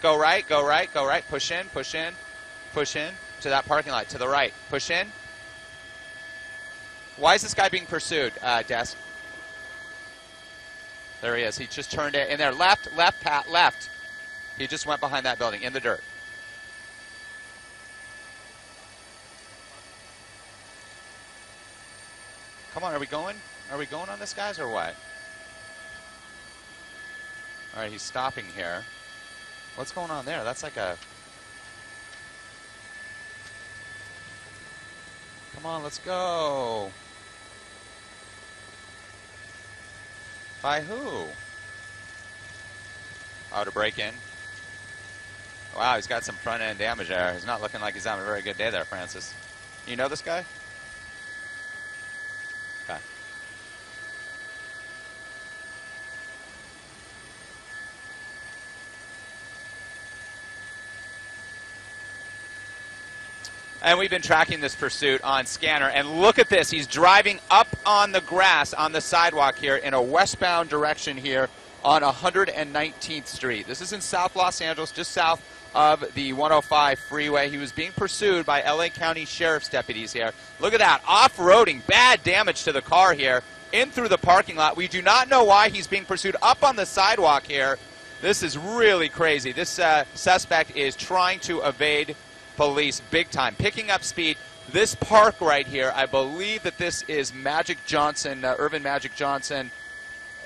go right, go right, go right. Push in, push in, push in to that parking lot. To the right. Push in. Why is this guy being pursued, Desk? There he is. He just turned it in there. Left, left, Pat, left. He just went behind that building in the dirt. Come on, are we going? Are we going on this, guys, or what? All right, he's stopping here. What's going on there? That's like a... Come on, let's go. By who? Oh, to break in. Wow, he's got some front-end damage there. He's not looking like he's having a very good day there, Francis. You know this guy? Okay. And we've been tracking this pursuit on Scanner. And look at this. He's driving up on the grass on the sidewalk here in a westbound direction here on 119th Street. This is in South Los Angeles, just south of the 105 freeway. He was being pursued by LA County Sheriff's deputies here. Look at that. Off-roading. Bad damage to the car here. In through the parking lot. We do not know why he's being pursued up on the sidewalk here. This is really crazy. This suspect is trying to evade police big time, picking up speed. This park right here, I believe that this is Magic Johnson, Irvin Magic Johnson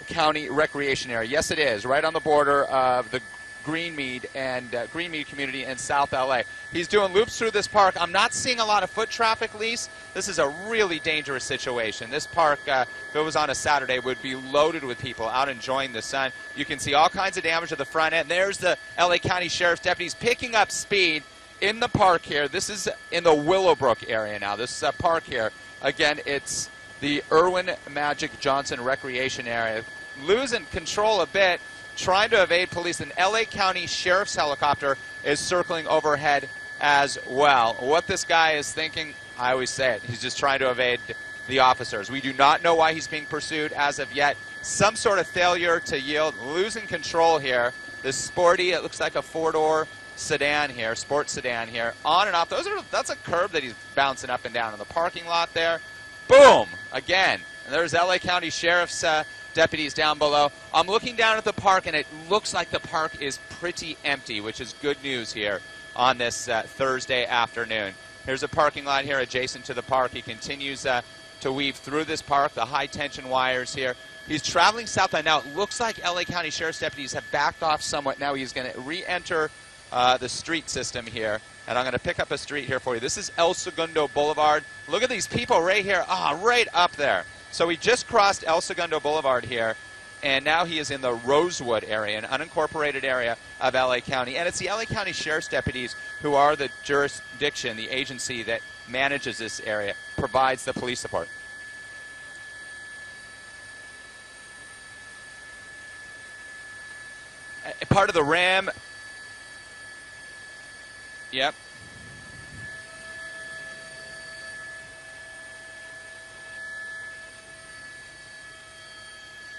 County Recreation Area. Yes, it is, right on the border of the Greenmead and Greenmead community in South LA. He's doing loops through this park. I'm not seeing a lot of foot traffic, Lise. This is a really dangerous situation. This park, if it was on a Saturday, would be loaded with people out enjoying the sun. You can see all kinds of damage to the front end. There's the LA County Sheriff's deputies picking up speed in the park here. This is in the Willowbrook area now. This park here, again, it's the Irvin Magic Johnson Recreation Area. Losing control a bit, trying to evade police. An LA County Sheriff's helicopter is circling overhead as well. What this guy is thinking, I always say it, he's just trying to evade the officers. We do not know why he's being pursued as of yet. Some sort of failure to yield, losing control here. This sporty, it looks like a four-door sedan here, sports sedan here, on and off. That's a curb that he's bouncing up and down in the parking lot there. Boom! Again. And there's LA County Sheriff's deputies down below. I'm looking down at the park, and it looks like the park is pretty empty, which is good news here on this Thursday afternoon. Here's a parking lot here adjacent to the park. He continues to weave through this park, the high-tension wires here. He's traveling southbound. Now, it looks like LA County Sheriff's deputies have backed off somewhat. Now he's going to re-enter the street system here, and I'm going to pick up a street here for you. This is El Segundo Boulevard. Look at these people right here, right up there. So he just crossed El Segundo Boulevard here, and now he is in the Rosewood area, an unincorporated area of LA County. And it's the LA County Sheriff's deputies who are the jurisdiction, the agency that manages this area, provides the police support. Part of the RAM. Yep.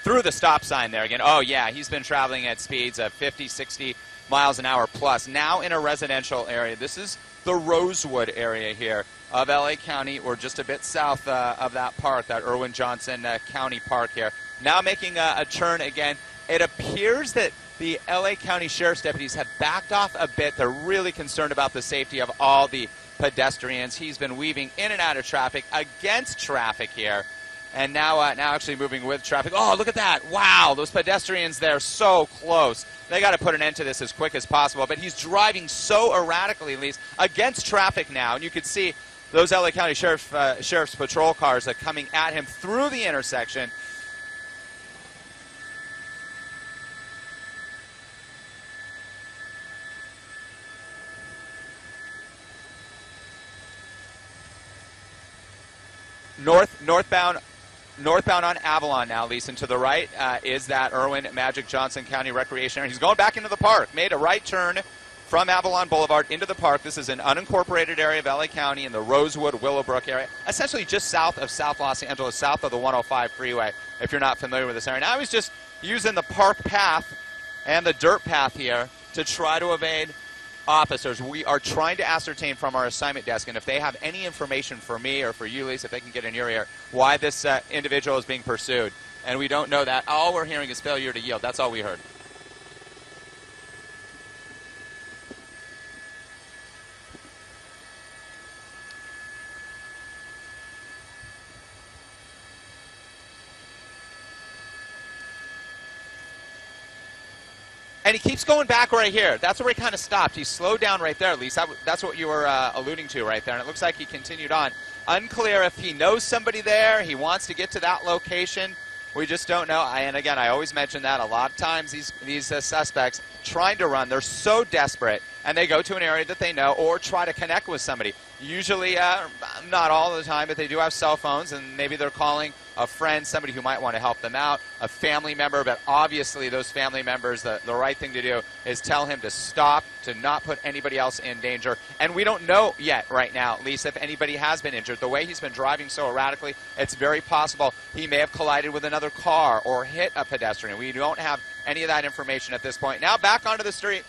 Through the stop sign there again. Oh, yeah, he's been traveling at speeds of 50, 60 miles an hour plus. Now in a residential area. This is the Rosewood area here of LA County, or just a bit south of that park, that Irvin Johnson County Park here. Now making a turn again. It appears that the LA County Sheriff's deputies have backed off a bit. They're really concerned about the safety of all the pedestrians. He's been weaving in and out of traffic, against traffic here, and now actually moving with traffic. Oh, look at that. Wow, those pedestrians there so close. They got to put an end to this as quick as possible, but he's driving so erratically, at least, against traffic now, and you can see those LA County Sheriff's patrol cars are coming at him through the intersection. Northbound on Avalon now, Lisa. And to the right is that Irvin Magic Johnson County Recreation Area. He's going back into the park. Made a right turn from Avalon Boulevard into the park. This is an unincorporated area of LA County in the Rosewood, Willowbrook area, essentially just south of South Los Angeles, south of the 105 freeway, if you're not familiar with this area. Now he's just using the park path and the dirt path here to try to evade officers. We are trying to ascertain from our assignment desk, and if they have any information for me or for you, Lisa, if they can get in your ear, why this individual is being pursued. And we don't know that. All we're hearing is failure to yield. That's all we heard. And he keeps going back right here. That's where he kind of stopped. He slowed down right there, at least. That's what you were alluding to right there. And it looks like he continued on. Unclear if he knows somebody there. He wants to get to that location. We just don't know. And again, I always mention that a lot of times these suspects trying to run, they're so desperate, and they go to an area that they know or try to connect with somebody. Usually, not all the time, but they do have cell phones, and maybe they're calling a friend, somebody who might want to help them out, a family member, but obviously those family members, the right thing to do is tell him to stop, to not put anybody else in danger. And we don't know yet right now, at least, if anybody has been injured. The way he's been driving so erratically, it's very possible he may have collided with another car or hit a pedestrian. We don't have any of that information at this point. Now back onto the street.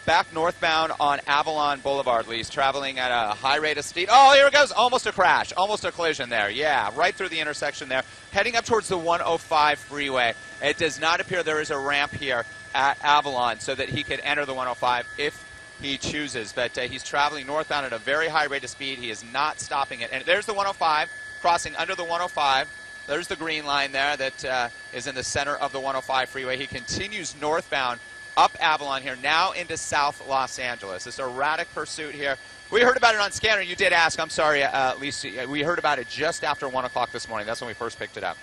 Back northbound on Avalon Boulevard, Lee's traveling at a high rate of speed. Oh, here it goes. Almost a crash. Almost a collision there. Yeah, right through the intersection there. Heading up towards the 105 freeway. It does not appear there is a ramp here at Avalon so that he could enter the 105 if he chooses. But he's traveling northbound at a very high rate of speed. He is not stopping it. And there's the 105, crossing under the 105. There's the green line there that is in the center of the 105 freeway. He continues northbound up Avalon here, now into South Los Angeles. This erratic pursuit here. We heard about it on Scanner. You did ask. I'm sorry, Lisa. We heard about it just after 1 o'clock this morning. That's when we first picked it up.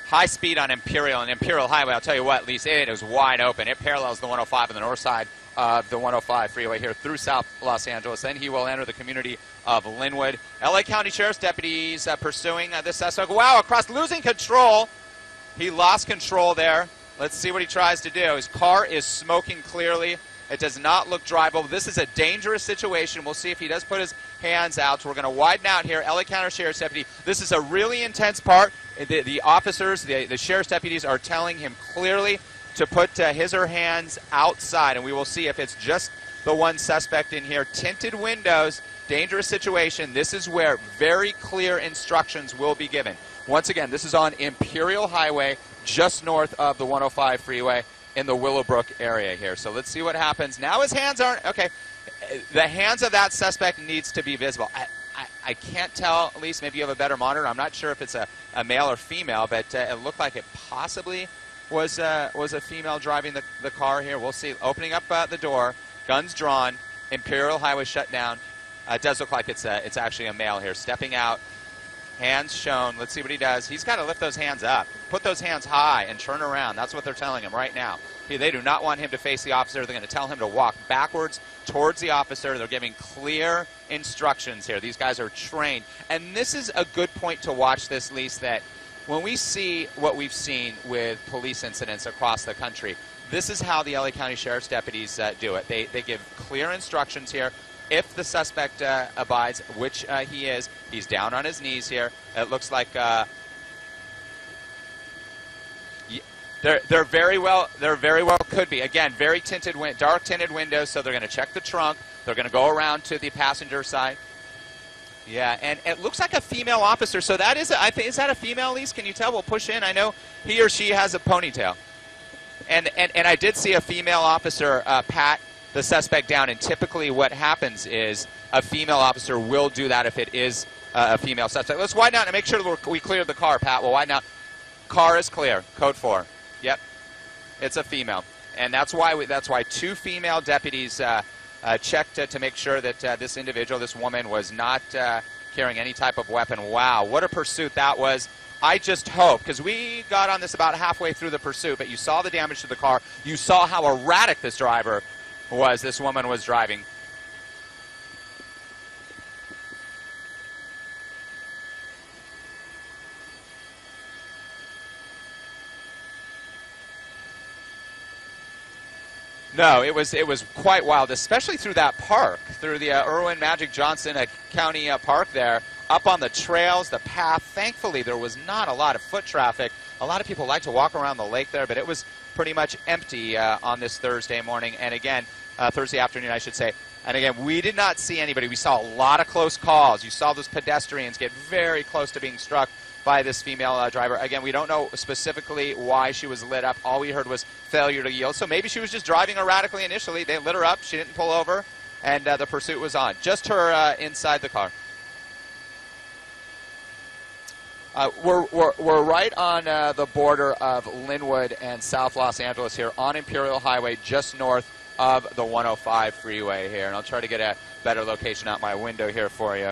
High speed on Imperial and Imperial Highway. I'll tell you what, Lisa, it is wide open. It parallels the 105 on the north side of the 105 freeway here through South Los Angeles. Then he will enter the community of Linwood. LA County Sheriff's deputies pursuing this suspect. Wow, across, losing control. He lost control there. Let's see what he tries to do. His car is smoking clearly. It does not look drivable. This is a dangerous situation. We'll see if he does put his hands out. So we're going to widen out here. LA County Sheriff's deputy. This is a really intense part. The officers, the sheriff's deputies are telling him clearly to put his or her hands outside, and we will see if it's just the one suspect in here. Tinted windows, dangerous situation. This is where very clear instructions will be given. Once again, this is on Imperial Highway, just north of the 105 freeway in the Willowbrook area here. So let's see what happens. Now his hands aren't, okay, the hands of that suspect needs to be visible. I can't tell, at least maybe you have a better monitor. I'm not sure if it's a male or female, but it looked like it possibly was a female driving the car here. We'll see. Opening up the door, guns drawn, Imperial Highway shut down. It does look like it's actually a male here. Stepping out, hands shown. Let's see what he does. He's got to lift those hands up. Put those hands high and turn around. That's what they're telling him right now. They do not want him to face the officer. They're going to tell him to walk backwards towards the officer. They're giving clear instructions here. These guys are trained. And this is a good point to watch this, Lise, that when we see what we've seen with police incidents across the country, this is how the LA County Sheriff's deputies do it. They give clear instructions here. If the suspect abides, which he is, he's down on his knees here. It looks like they're very well could be. Again, very tinted, dark tinted windows. So they're going to check the trunk. They're going to go around to the passenger side. Yeah, and it looks like a female officer. So that is, I think, is that a female, Lise? Can you tell? We'll push in. I know he or she has a ponytail. And I did see a female officer pat the suspect down. And typically what happens is a female officer will do that if it is a female suspect. Let's widen out and make sure that we cleared the car, Pat. We'll widen out. Car is clear. Code 4. Yep, it's a female. And that's why two female deputies checked to make sure that this individual, this woman, was not carrying any type of weapon. Wow, what a pursuit that was. I just hope, because we got on this about halfway through the pursuit, but you saw the damage to the car. You saw how erratic this driver this woman was driving. No, it was quite wild, especially through that park, through the Irwin Magic Johnson County Park there, up on the trails, the path. Thankfully, there was not a lot of foot traffic. A lot of people like to walk around the lake there, but it was pretty much empty on this Thursday morning, and again, Thursday afternoon, I should say. And again, we did not see anybody. We saw a lot of close calls. You saw those pedestrians get very close to being struck by this female driver. Again, we don't know specifically why she was lit up. All we heard was failure to yield. So maybe she was just driving erratically initially. They lit her up. She didn't pull over, and the pursuit was on. Just her inside the car. We're right on the border of Linwood and South Los Angeles here on Imperial Highway, just north of the 105 freeway here. And I'll try to get a better location out my window here for you.